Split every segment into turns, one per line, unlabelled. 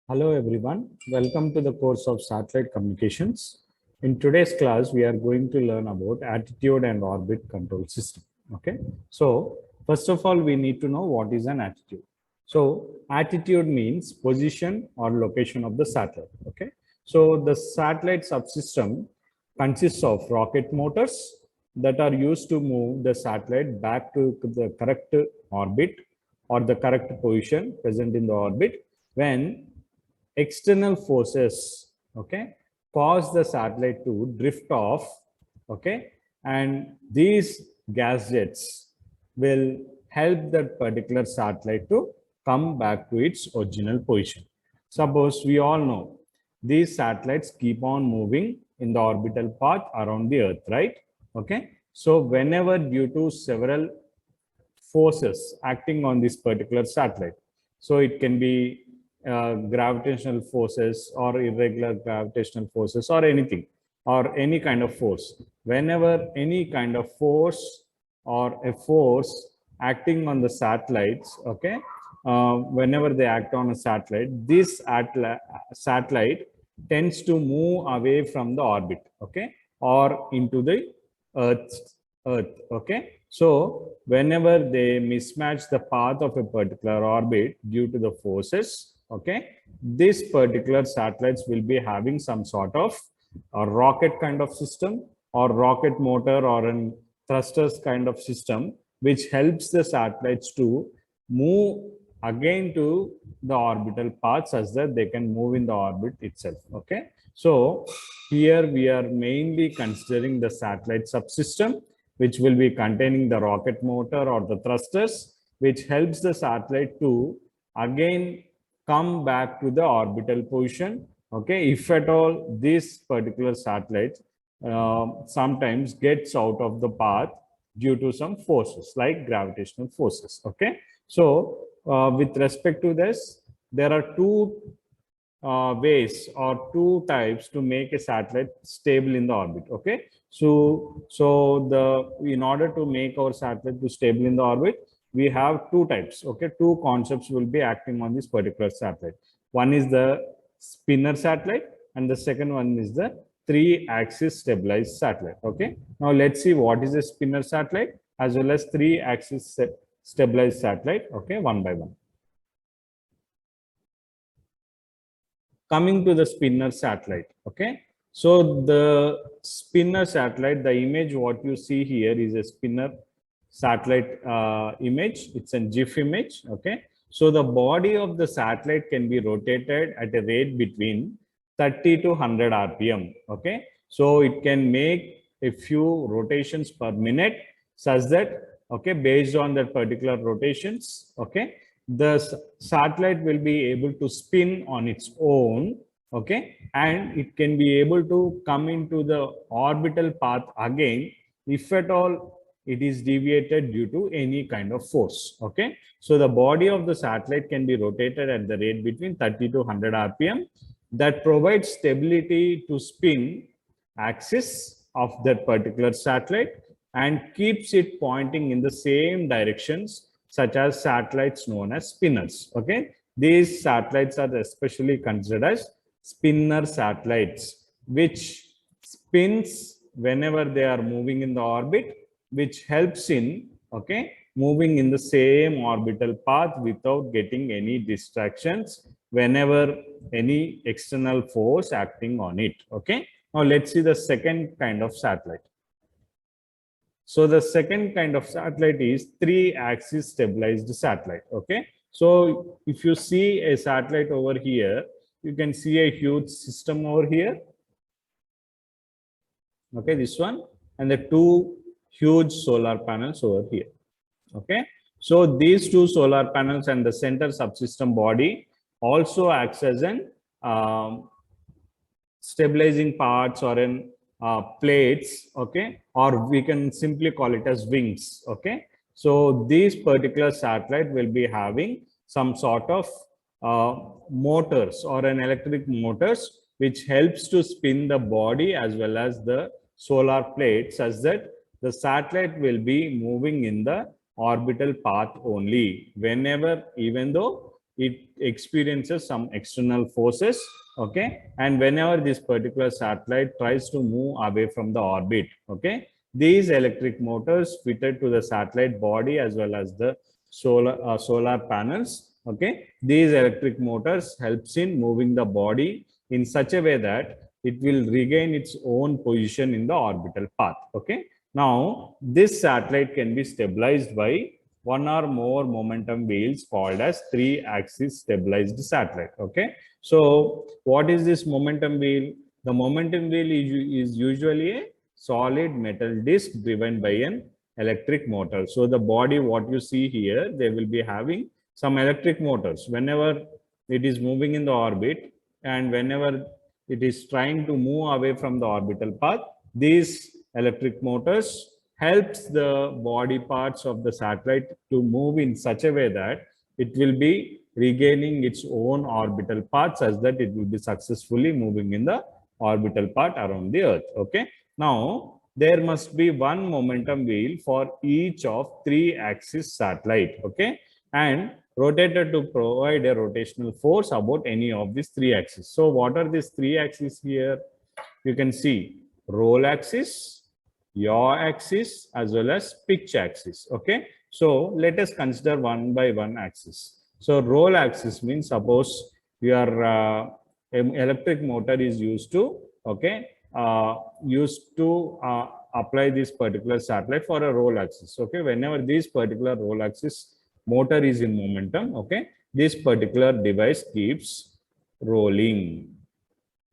Hello everyone, welcome to the course of Satellite Communications. In today's class, we are going to learn about attitude and orbit control system. Okay, so first of all, we need to know what is an attitude. So attitude means position or location of the satellite. Okay, so the satellite subsystem consists of rocket motors that are used to move the satellite back to the correct orbit or the correct position present in the orbit when external forces, okay, cause the satellite to drift off, okay, and these gas jets will help that particular satellite to come back to its original position. Suppose we all know these satellites keep on moving in the orbital path around the earth, right? Okay, so whenever due to several forces acting on this particular satellite, so it can be gravitational forces or irregular gravitational forces or anything or any kind of force. Whenever any kind of force or a force acting on the satellites, okay, whenever they act on a satellite, this satellite tends to move away from the orbit, okay, or into the earth, okay. So whenever they mismatch the path of a particular orbit due to the forces, okay, this particular satellites will be having some sort of a rocket kind of system or rocket motor or an thrusters kind of system, which helps the satellites to move again to the orbital path such that they can move in the orbit itself. Okay, so here we are mainly considering the satellite subsystem, which will be containing the rocket motor or the thrusters, which helps the satellite to again come back to the orbital position. Okay, if at all this particular satellite sometimes gets out of the path due to some forces like gravitational forces. Okay, so with respect to this, there are two ways or two types to make a satellite stable in the orbit. Okay, so in order to make our satellite to stable in the orbit, we have two types. Okay, two concepts will be acting on this particular satellite. One is the spinner satellite and the second one is the three-axis stabilized satellite. Okay, now let's see what is a spinner satellite as well as three-axis stabilized satellite. Okay, one by one. Coming to the spinner satellite, okay, so the spinner satellite, the image what you see here is a spinner satellite image. It's a GIF image. Okay, so the body of the satellite can be rotated at a rate between 30 to 100 rpm. Okay, so it can make a few rotations per minute such that, okay, based on that particular rotations, okay, the satellite will be able to spin on its own, okay, and it can be able to come into the orbital path again if at all it is deviated due to any kind of force. Okay, so the body of the satellite can be rotated at the rate between 30 to 100 rpm that provides stability to spin axis of that particular satellite and keeps it pointing in the same directions, such as satellites known as spinners. Okay, these satellites are especially considered as spinner satellites, which spins whenever they are moving in the orbit, which helps in, okay, moving in the same orbital path without getting any distractions whenever any external force acting on it. Okay, now let's see the second kind of satellite. So the second kind of satellite is three-axis stabilized satellite. Okay, so if you see a satellite over here, you can see a huge system over here. Okay, this one, and the two huge solar panels over here. Okay, so these two solar panels and the center subsystem body also acts as an stabilizing parts or in plates, okay, or we can simply call it as wings. Okay, so these particular satellite will be having some sort of motors or an electric motors which helps to spin the body as well as the solar plate such that the satellite will be moving in the orbital path only whenever, even though it experiences some external forces, okay? And whenever this particular satellite tries to move away from the orbit, okay, these electric motors fitted to the satellite body as well as the solar panels, okay, these electric motors helps in moving the body in such a way that it will regain its own position in the orbital path, okay. Now this satellite can be stabilized by one or more momentum wheels called as 3-axis stabilized satellite, okay. So what is this momentum wheel? The momentum wheel is usually a solid metal disc driven by an electric motor. So the body, what you see here, they will be having some electric motors. Whenever it is moving in the orbit and whenever it is trying to move away from the orbital path, these electric motors helps the body parts of the satellite to move in such a way that it will be regaining its own orbital path such that it will be successfully moving in the orbital path around the Earth, okay. Now there must be one momentum wheel for each of 3-axis satellite, okay, and rotated to provide a rotational force about any of these 3 axes. So what are these 3 axes here? You can see roll axis, yaw axis, as well as pitch axis, okay. So let us consider one by one axis. So roll axis means suppose your electric motor is used to, okay, apply this particular satellite for a roll axis, okay. Whenever this particular roll axis motor is in momentum, okay, this particular device keeps rolling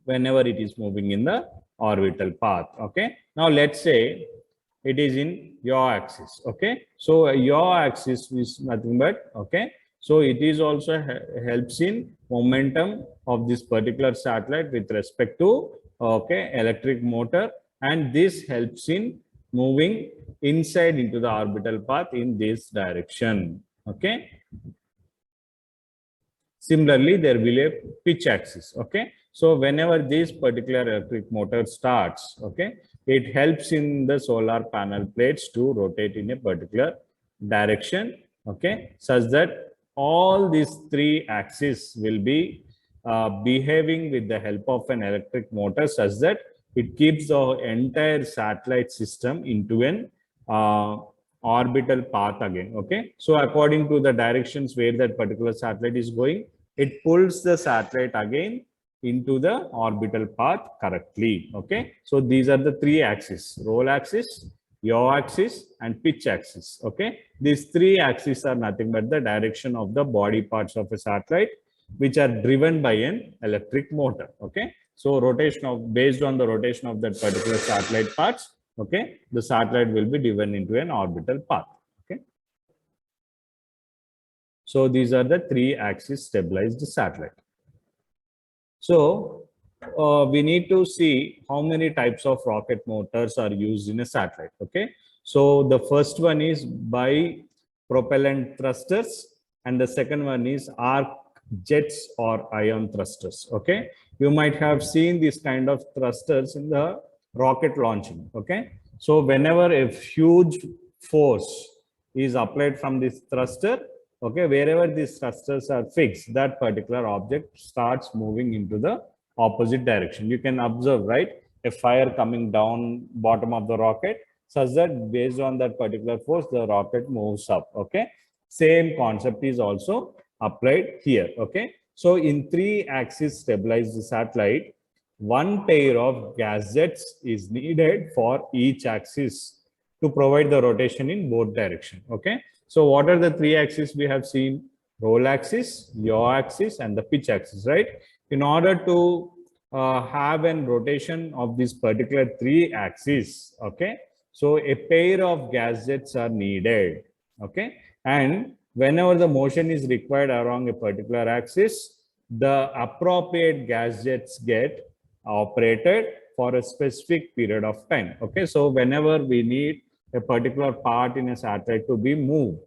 whenever it is moving in the orbital path, okay. Now let's say it is in yaw axis, okay. So yaw axis is nothing but, okay, so it is also helps in momentum of this particular satellite with respect to, okay, electric motor, and this helps in moving inside into the orbital path in this direction, okay. Similarly, there will be a pitch axis, okay. So whenever this particular electric motor starts, okay, it helps in the solar panel plates to rotate in a particular direction, okay, such that all these 3 axes will be behaving with the help of an electric motor such that it keeps the entire satellite system into an orbital path again, okay. So according to the directions where that particular satellite is going, it pulls the satellite again into the orbital path correctly, okay. So these are the 3 axes: roll axis, yaw axis, and pitch axis, okay. These 3 axes are nothing but the direction of the body parts of a satellite which are driven by an electric motor, okay. So rotation of, based on the rotation of that particular satellite parts, okay, the satellite will be driven into an orbital path, okay. So these are the 3-axis stabilized satellite. So we need to see how many types of rocket motors are used in a satellite, okay. So the first one is bi-propellant thrusters, and the second one is arc jets or ion thrusters, okay. You might have seen this kind of thrusters in the rocket launching, okay. So whenever a huge force is applied from this thruster, okay, wherever these thrusters are fixed, that particular object starts moving into the opposite direction. You can observe, right, a fire coming down bottom of the rocket, such that based on that particular force, the rocket moves up, okay. Same concept is also applied here, okay. So in 3-axis stabilized satellite, one pair of gas jets is needed for each axis to provide the rotation in both direction, okay. So what are the 3 axes we have seen? Roll axis, yaw axis, and the pitch axis, right? In order to have an rotation of this particular 3 axes, okay, so a pair of gas jets are needed, okay. And whenever the motion is required along a particular axis, the appropriate gas jets get operated for a specific period of time, okay. So whenever we need a particular part in a satellite to be moved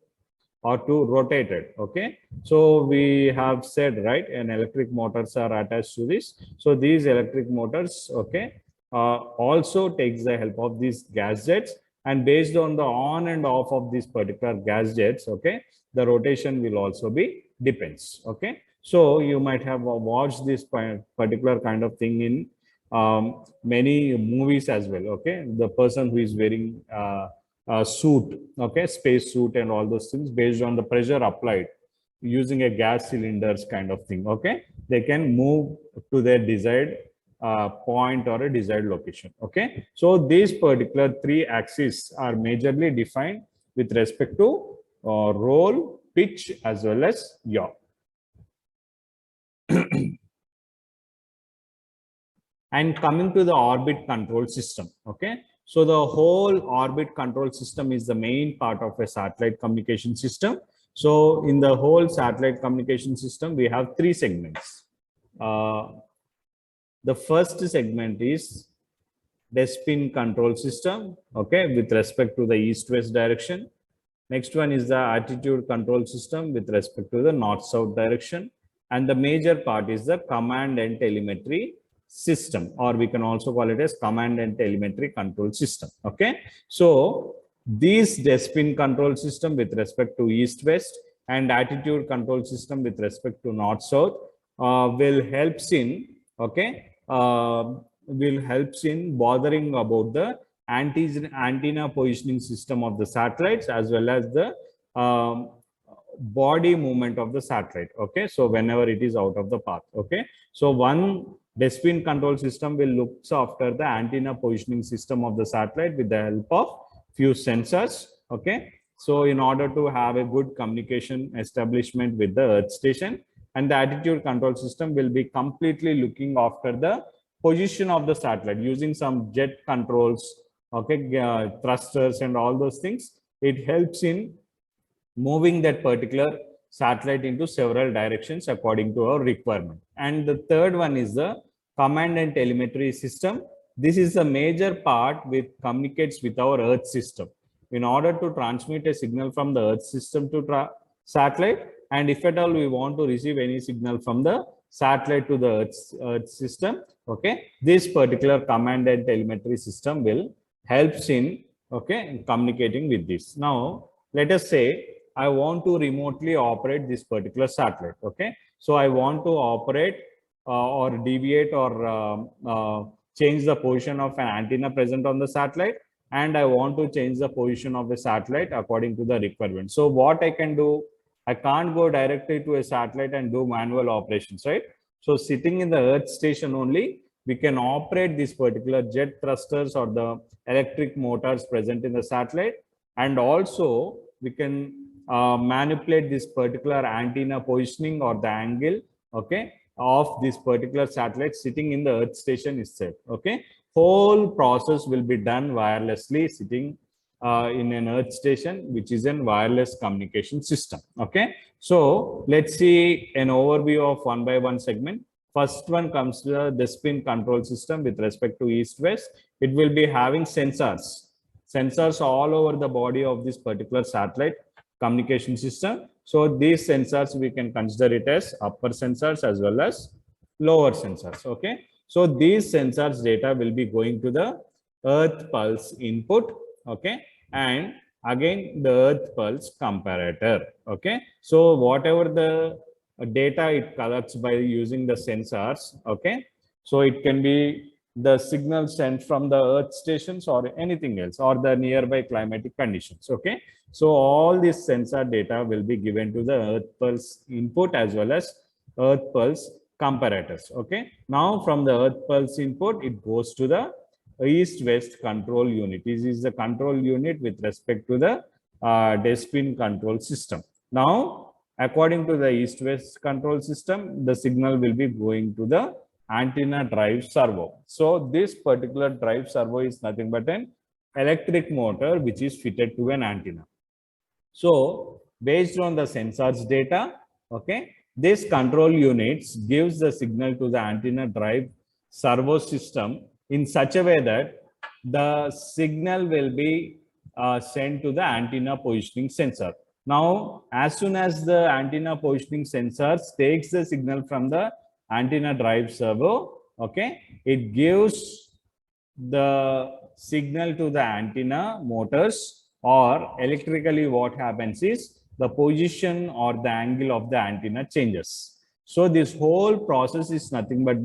or to rotate it, okay, so we have said, right, an electric motors are attached to this. So these electric motors, okay, also takes the help of these gas jets, and based on the on and off of these particular gas jets, okay, the rotation will also be depends. Okay, so you might have watched this particular kind of thing in many movies as well. Okay, the person who is wearing a suit, okay, space suit and all those things, based on the pressure applied using a gas cylinders kind of thing. Okay, they can move to their desired point or a desired location. Okay, so these particular three axes are majorly defined with respect to roll, pitch, as well as yaw. And coming to the orbit control system. Okay, so the whole orbit control system is the main part of a satellite communication system. So in the whole satellite communication system, we have three segments. The first segment is spin control system, okay, with respect to the east-west direction. Next one is the attitude control system with respect to the north-south direction. And the major part is the command and telemetry system, or we can also call it as command and telemetry control system. Okay, so these spin control system with respect to east-west and attitude control system with respect to north-south will helps in, okay, will helps in bothering about the antenna positioning system of the satellites, as well as the body movement of the satellite. Okay, so whenever it is out of the path. Okay, so one spin control system will looks after the antenna positioning system of the satellite with the help of few sensors. Okay, so in order to have a good communication establishment with the earth station, and the attitude control system will be completely looking after the position of the satellite using some jet controls, okay, thrusters and all those things. It helps in moving that particular satellite into several directions according to our requirement. And the third one is the command and telemetry system. This is a major part which communicates with our earth system in order to transmit a signal from the earth system to satellite. And if at all we want to receive any signal from the satellite to the earth system, okay, this particular command and telemetry system will helps in, okay, communicating with this. Now let us say I want to remotely operate this particular satellite. Okay, so I want to operate or deviate or change the position of an antenna present on the satellite, and I want to change the position of the satellite according to the requirement. So what I can do, I can't go directly to a satellite and do manual operations, right? So sitting in the earth station only, we can operate these particular jet thrusters or the electric motors present in the satellite, and also we can manipulate this particular antenna positioning or the angle, okay, of this particular satellite sitting in the earth station itself. Okay, whole process will be done wirelessly sitting in an earth station, which is a wireless communication system. Okay, so let's see an overview of one by one segment. First one comes to the spin control system with respect to east-west. It will be having sensors all over the body of this particular satellite communication system. So these sensors, we can consider it as upper sensors as well as lower sensors. Okay, so these sensors data will be going to the earth pulse input. Okay, and again the earth pulse comparator. Okay, so whatever the data it collects by using the sensors, okay, so it can be the signal sent from the earth stations or anything else, or the nearby climatic conditions. Okay, so all this sensor data will be given to the earth pulse input as well as earth pulse comparators. Okay, now from the earth pulse input, it goes to the east-west control unit. This is the control unit with respect to the spin control system. Now, according to the east-west control system, the signal will be going to the antenna drive servo. So this particular drive servo is nothing but an electric motor which is fitted to an antenna. So based on the sensors data, okay, this control units gives the signal to the antenna drive servo system in such a way that the signal will be sent to the antenna positioning sensor. Now, as soon as the antenna positioning sensor takes the signal from the antenna drive servo, okay, it gives the signal to the antenna motors, or electrically what happens is the position or the angle of the antenna changes. So this whole process is nothing but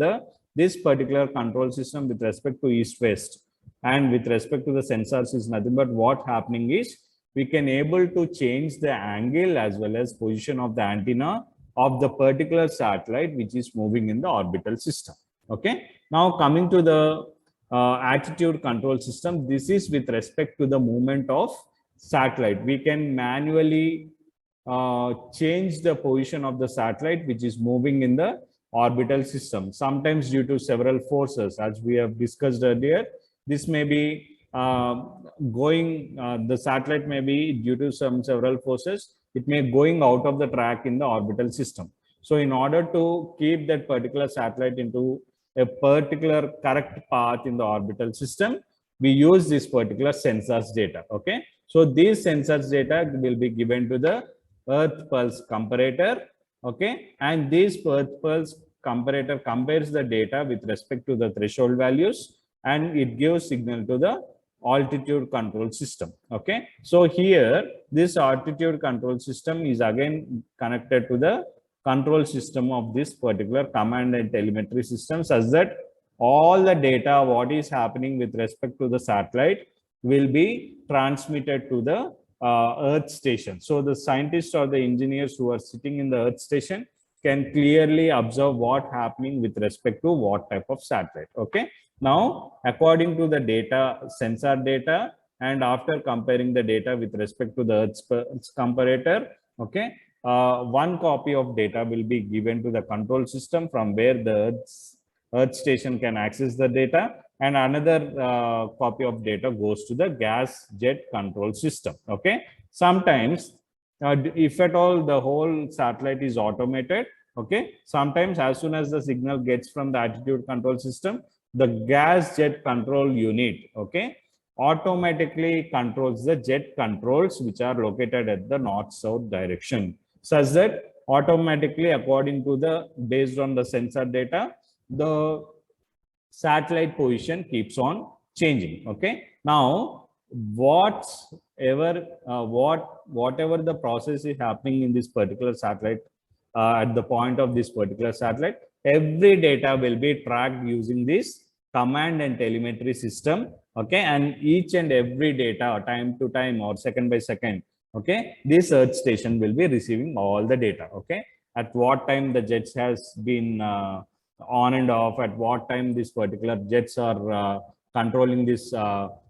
this particular control system with respect to east-west and with respect to the sensors is nothing but what happening is we can able to change the angle as well as position of the antenna of the particular satellite which is moving in the orbital system. Okay. Now coming to the attitude control system, this is with respect to the movement of satellite. We can manually change the position of the satellite which is moving in the orbital system, sometimes due to several forces as we have discussed earlier. This may be the satellite may be due to several forces, it may going out of the track in the orbital system. So in order to keep that particular satellite into a particular correct path in the orbital system, we use this particular sensors data. Okay. So these sensors data will be given to the Earth pulse comparator. Okay. And this Earth pulse comparator compares the data with respect to the threshold values and it gives signal to the altitude control system. Okay. So here this altitude control system is again connected to the control system of this particular command and telemetry system, such that all the data what is happening with respect to the satellite will be transmitted to the Earth station. So the scientists or the engineers who are sitting in the Earth station can clearly observe what happening with respect to what type of satellite. Okay. Now, according to the data, sensor data, and after comparing the data with respect to the Earth's comparator, okay, one copy of data will be given to the control system from where the Earth station can access the data, and another copy of data goes to the gas jet control system. Okay. Sometimes, if at all the whole satellite is automated, okay, sometimes as soon as the signal gets from the attitude control system, the gas jet control unit, okay, automatically controls the jet controls which are located at the north-south direction, such that automatically according to the based on the sensor data, the satellite position keeps on changing. Okay. Now, whatever the process is happening in this particular satellite at the point of this particular satellite, every data will be tracked using this command and telemetry system. Okay. And each and every data time to time or second by second, okay, this Earth station will be receiving all the data. Okay. At what time the jets has been on and off, at what time this particular jets are controlling this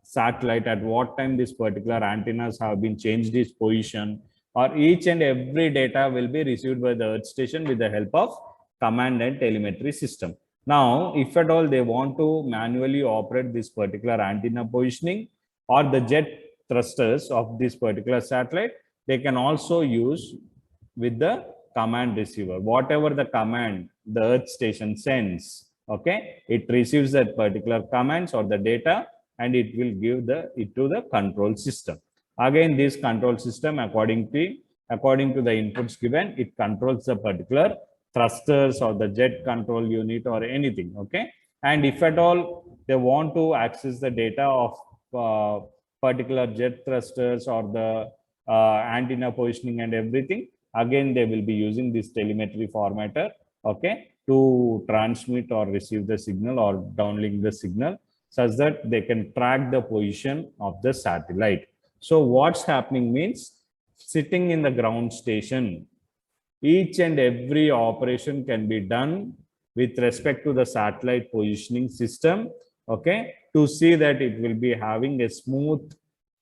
satellite, at what time this particular antennas have been changed its position, or each and every data will be received by the Earth station with the help of command and telemetry system. Now, if at all they want to manually operate this particular antenna positioning or the jet thrusters of this particular satellite, they can also use with the command receiver. Whatever the command the Earth station sends, okay, it receives that particular commands or the data and it will give it to the control system. Again, this control system, according to the inputs given, it controls the particular thrusters or the jet control unit or anything. Okay. And if at all they want to access the data of particular jet thrusters or the antenna positioning and everything, again they will be using this telemetry formatter, okay, to transmit or receive the signal or downlink the signal such that they can track the position of the satellite. So what's happening means, sitting in the ground station, each and every operation can be done with respect to the satellite positioning system, okay, to see that it will be having a smooth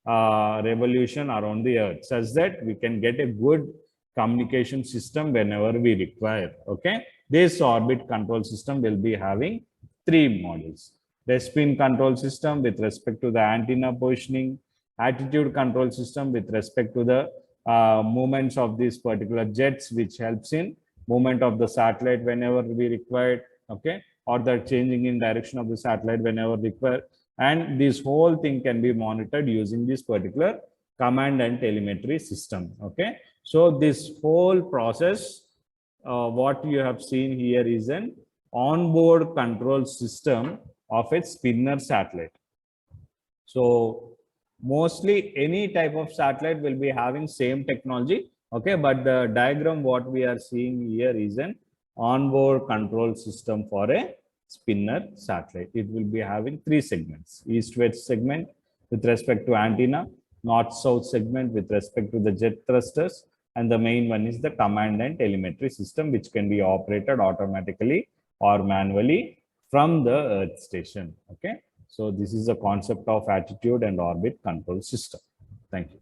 revolution around the Earth, such that we can get a good communication system whenever we require. Okay. This orbit control system will be having 3 modules: the spin control system with respect to the antenna positioning, attitude control system with respect to the movements of these particular jets, which helps in movement of the satellite whenever we require, okay, or the changing in direction of the satellite whenever required. And this whole thing can be monitored using this particular command and telemetry system. Okay. So this whole process, what you have seen here is an onboard control system of a spinner satellite. So mostly any type of satellite will be having same technology, Okay, but the diagram what we are seeing here is an onboard control system for a spinner satellite. It will be having three segments: east-west segment with respect to antenna, north-south segment with respect to the jet thrusters, and the main one is the command and telemetry system, which can be operated automatically or manually from the Earth station. Okay, so this is the concept of attitude and orbit control system. Thank you.